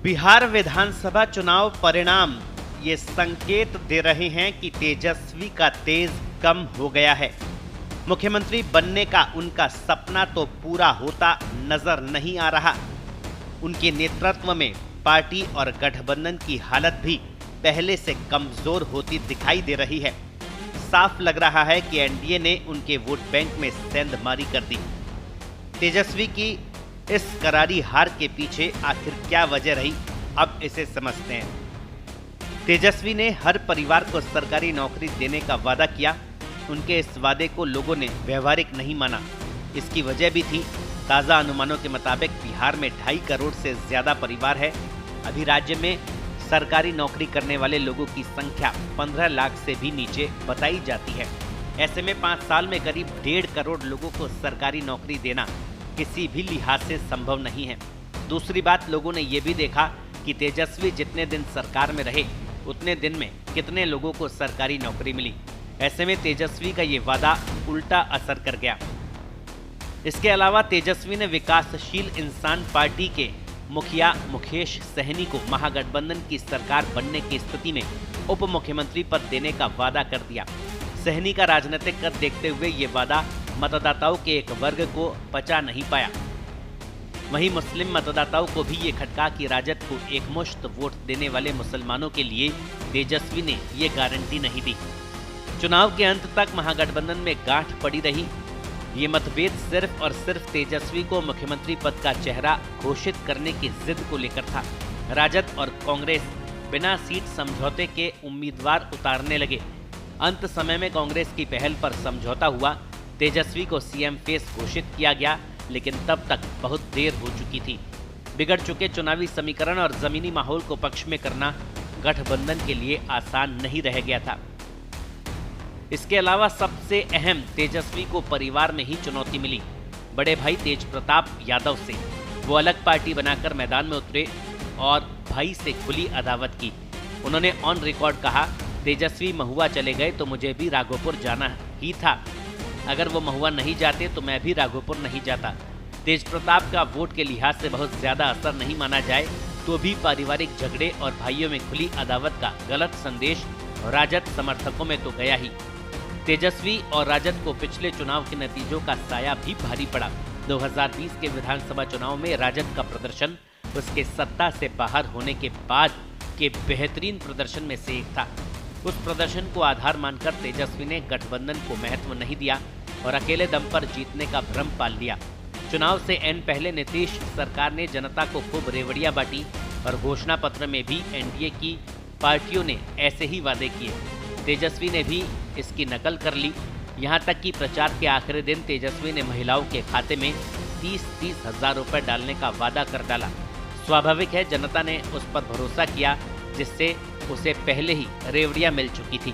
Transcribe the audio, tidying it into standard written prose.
बिहार विधानसभा चुनाव परिणाम ये संकेत दे रहे हैं कि तेजस्वी का तेज कम हो गया है। मुख्यमंत्री बनने का उनका सपना तो पूरा होता नजर नहीं आ रहा। उनके नेतृत्व में पार्टी और गठबंधन की हालत भी पहले से कमजोर होती दिखाई दे रही है। साफ लग रहा है कि एनडीए ने उनके वोट बैंक में सेंधमारी कर दी। तेजस्वी की इस करारी हार के पीछे आखिर क्या वजह रही, अब इसे समझते हैं। तेजस्वी ने हर परिवार को सरकारी नौकरी देने का वादा किया। उनके इस वादे को लोगों ने व्यवहारिक नहीं माना। इसकी वजह भी थी। ताज़ा अनुमानों के मुताबिक बिहार में 2.5 करोड़ से ज्यादा परिवार है। अभी राज्य में सरकारी नौकरी करने वाले लोगों की संख्या 15 लाख से भी नीचे बताई जाती है। ऐसे में 5 साल में करीब 1.5 करोड़ लोगों को सरकारी नौकरी देना किसी भी लिहाज से संभव नहीं है। दूसरी बात, लोगों ने यह भी देखा कि तेजस्वी जितने दिन सरकार में रहे उतने दिन में कितने लोगों को सरकारी नौकरी मिली। ऐसे में तेजस्वी का ये वादा उल्टा असर कर गया। इसके अलावा तेजस्वी ने विकासशील इंसान पार्टी के मुखिया मुकेश सहनी को महागठबंधन की सरकार बनने की स्थिति में उप मुख्यमंत्री पद देने का वादा कर दिया। सहनी का राजनीतिक कद देखते हुए ये वादा मतदाताओं के एक वर्ग को पचा नहीं पाया। वहीं मुस्लिम मतदाताओं को भी ये खटका कि राजद को एकमुश्त वोट देने वाले मुसलमानों के लिए तेजस्वी ने ये गारंटी नहीं दी। चुनाव के अंत तक महागठबंधन में गांठ पड़ी रही। ये मतभेद सिर्फ और सिर्फ तेजस्वी को मुख्यमंत्री पद का चेहरा घोषित करने की जिद को लेकर था। राजद और कांग्रेस बिना सीट समझौते के उम्मीदवार उतारने लगे। अंत समय में कांग्रेस की पहल पर समझौता हुआ। तेजस्वी को सीएम फेस घोषित किया गया, लेकिन तब तक बहुत देर हो चुकी थी। बिगड़ चुके चुनावी समीकरण और जमीनी माहौल को पक्ष में करना गठबंधन के लिए आसान नहीं रह गया था। इसके अलावा सबसे अहम, तेजस्वी को परिवार में ही चुनौती मिली। बड़े भाई तेज प्रताप यादव से वो अलग पार्टी बनाकर मैदान में उतरे और भाई से खुली अदावत की। उन्होंने ऑन रिकॉर्ड कहा, तेजस्वी महुआ चले गए तो मुझे भी राघोपुर जाना ही था। अगर वो महुआ नहीं जाते तो मैं भी राघोपुर नहीं जाता। तेज प्रताप का वोट के लिहाज से बहुत ज्यादा असर नहीं माना जाए तो भी पारिवारिक झगड़े और भाइयों में खुली अदावत का गलत संदेश राजद समर्थकों में तो गया ही। तेजस्वी और राजद को पिछले चुनाव के नतीजों का साया भी भारी पड़ा। 2020 के विधानसभा चुनाव में राजद का प्रदर्शन उसके सत्ता से बाहर होने के बाद के बेहतरीन प्रदर्शन में से एक था। उस प्रदर्शन को आधार मानकर तेजस्वी ने गठबंधन को महत्व नहीं दिया और अकेले दम पर जीतने का भ्रम पाल लिया। चुनाव से एन पहले नीतीश सरकार ने जनता को खूब रेवड़ियां बांटी और घोषणा पत्र में भी एनडीए की पार्टियों ने ऐसे ही वादे किए। तेजस्वी ने भी इसकी नकल कर ली। यहां तक कि प्रचार के आखिरी दिन तेजस्वी ने महिलाओं के खाते में 30-30 हजार रुपए डालने का वादा कर डाला। स्वाभाविक है, जनता ने उस पर भरोसा किया जिससे उसे पहले ही रेवड़ियां मिल चुकी थी।